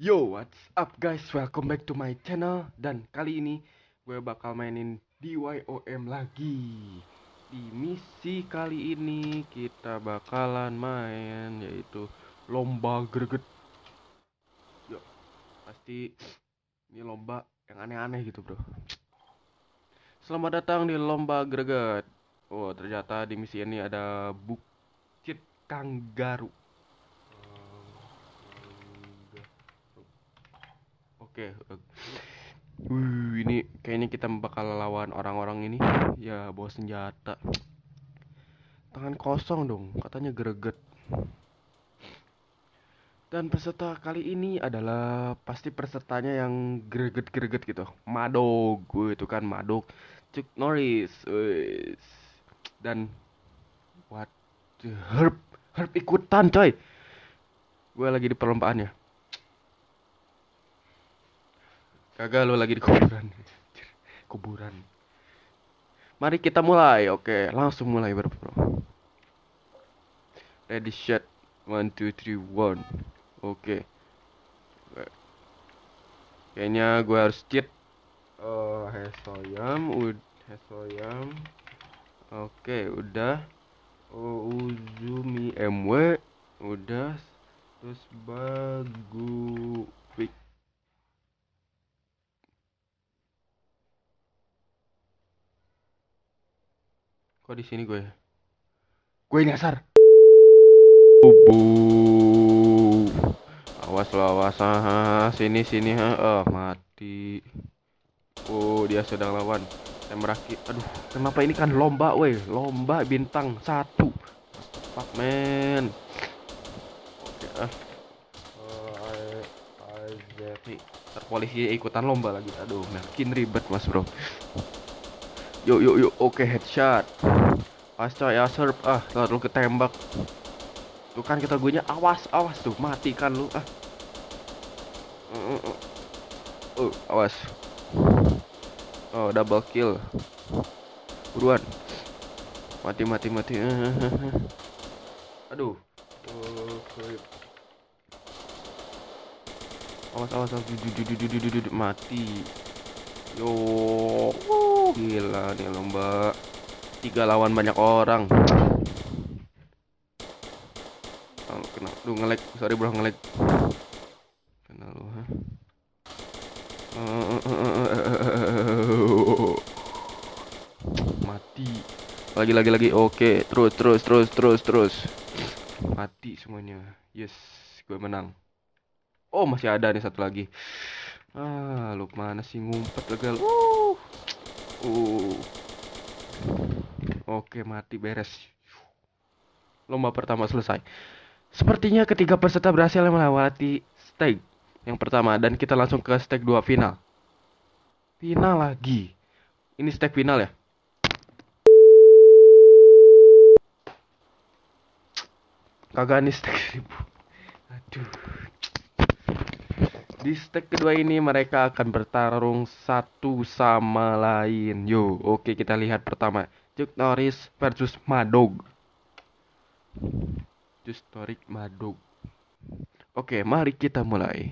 Yo, what's up guys? Welcome back to my channel. Dan kali ini gue bakal mainin DYOM lagi. Di misi kali ini kita bakalan main yaitu lomba greget. Yo, pasti ini lomba yang aneh-aneh gitu bro. Selamat datang di lomba greget. Oh, ternyata di misi ini ada Bukit Kanggaru. Oke, ini kayaknya kita bakal lawan orang-orang ini. Ya, bawa senjata. Tangan kosong dong, katanya greget. Dan peserta kali ini adalah pasti pesertanya yang greget-greget gitu. Madog, itu kan Madog. Chuck Norris, wes. Dan what the Herb, Herb ikutan coy. Gue lagi di perlombaan ya. Kagak, lo lagi di kuburan. Kuburan. Mari kita mulai. Oke, langsung mulai bro. Ready shot. 1 2 3 1. Oke. Kayaknya gue harus cheat. Hesoyam. Oke, udah. Uzumi MW udah. Terus bagu pick. Kok di sini gue? Gue nyasar. Bu. Awas lo, awas. Sini. Mati. Oh, dia sedang lawan. Temraki. Aduh, kenapa ini kan lomba, weh? Lomba bintang 1. Fuck, man. Oke, Ntar polisi ikutan lomba lagi. Aduh, makin ribet, Mas, bro. Yuk. Oke, headshot. Pas coy, ya serp. Lalu ketembak. Tuh kan kita guenya awas tuh. Mati kan lu. Awas. Oh, double kill. Buruan. Mati. Aduh. Awas. Mati. Yo. Gila nih lomba. 3 lawan banyak orang. Kena. Duh, nge-lag. Sorry bro, nge-lag. Kena lu, ha. Mati. Lagi. Oke, terus. Mati semuanya. Yes, gue menang. Oh, masih ada nih satu lagi. Lu mana sih ngumpet gagal. Oke, mati, beres. Lomba pertama selesai. Sepertinya ketiga peserta berhasil melewati stage yang pertama dan kita langsung ke stage 2 final. Final lagi. Ini stage final ya? Kagak nih stage 1000. Aduh. Di stage kedua ini mereka akan bertarung satu sama lain. Yo, oke kita lihat pertama. Chuck Norris versus Madog. Madog. Oke, mari kita mulai.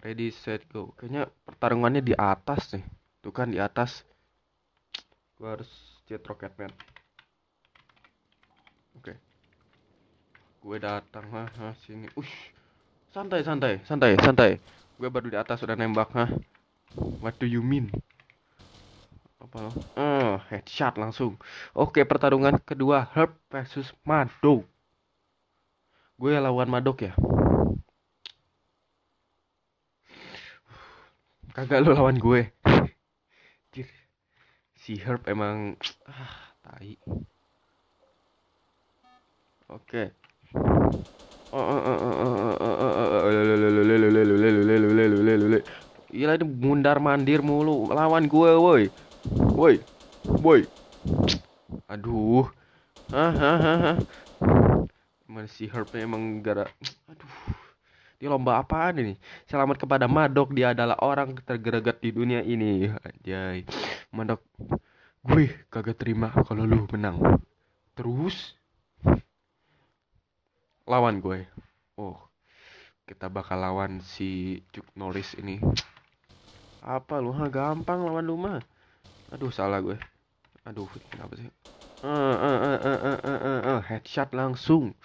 Ready, set, go. Kayaknya pertarungannya di atas nih. Tuh kan di atas. Gue harus jet Rocketman. Oke. Gue datang sini. Santai. Gue baru di atas udah nembak, What do you mean? Apa lo? Headshot langsung. Oke, pertarungan kedua Herb versus Madog. Gue lawan Madog ya. Kagak lu lawan gue. Si Herb emang tai. Oke. Gila ini mundar mandir mulu lawan gue, woi. Aduh. Masih Herb emang gara. Aduh. Di lomba apaan ini? Selamat kepada Madog, dia adalah orang tergereget di dunia ini. Anjay. Madog, gue kagak terima kalau lu menang. Terus lawan gue. Oke, Kita bakal lawan si Chuck Norris ini. Apa lu? Gampang lawan lu mah. Aduh, salah gue. Aduh, kenapa sih? Headshot langsung.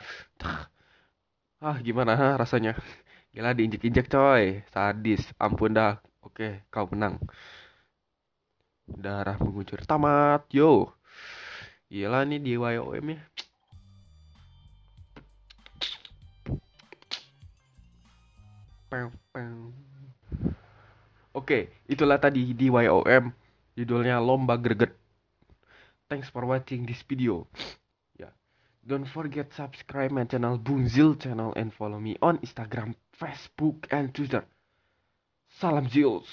Gimana rasanya? Gila, diinjek-injek coy. Sadis. Ampun dah. Oke, kau menang. Darah mengucur. Tamat, yo. Gila nih di YOM ya. Oke, itulah tadi di YOM. Judulnya Lomba Greget. Thanks for watching this video. Yeah. Don't forget subscribe my channel Bunzil channel and follow me on Instagram, Facebook, and Twitter. Salam Zils.